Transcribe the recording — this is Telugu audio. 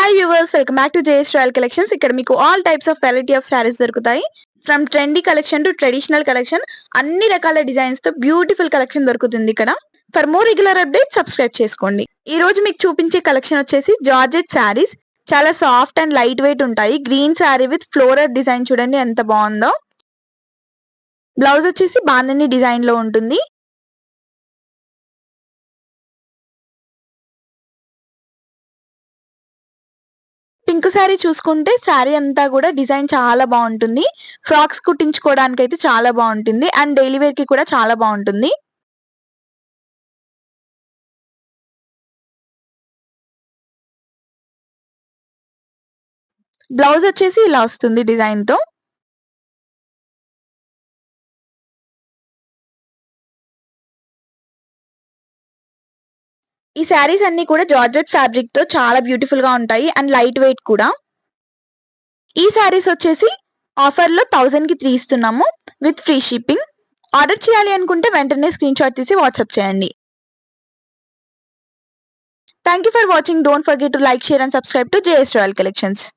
Hi viewers, welcome back to JS royal collections. ఇక్కడ మీకు all types of variety of saris దొరుకుతాయి. From trendy collection to traditional collection, అన్ని రకాల డిజైన్స్ తో బ్యూటిఫుల్ కలెక్షన్ దొరుకుతుంది ఇక్కడ. For more regular update subscribe చేసుకోండి. ఈ రోజు మీకు చూపించే కలెక్షన్ వచ్చేసి జార్జెట్ శారీస్. చాలా సాఫ్ట్ అండ్ లైట్ వెయిట్ ఉంటాయి. Green sari with floral design చూడండి ఎంత బాగుందో. బ్లౌజ్ వచ్చేసి బాందిని డిజైన్ లో ఉంటుంది. పింక్ శారీ చూసుకుంటే శారీ అంతా కూడా డిజైన్ చాలా బాగుంటుంది. ఫ్రాక్స్ కుట్టించుకోవడానికి అయితే చాలా బాగుంటుంది అండ్ డైలీ వేర్ కి కూడా చాలా బాగుంటుంది. బ్లౌజ్ వచ్చేసి ఇలా వస్తుంది డిజైన్ తో. ఈ శారీస్ అన్ని కూడా జార్జెట్ ఫ్యాబ్రిక్ తో చాలా బ్యూటిఫుల్ గా ఉంటాయి అండ్ లైట్ వెయిట్ కూడా. ఈ శారీస్ వచ్చేసి ఆఫర్ లో 1000 కి 3 ఇస్తున్నాము విత్ ఫ్రీ షిప్పింగ్. ఆర్డర్ చేయాలి అనుకుంటే వెంటనే స్క్రీన్ షాట్ తీసి వాట్సాప్ చేయండి. Thank you for watching. Don't forget to like, share and subscribe to JS royal collections.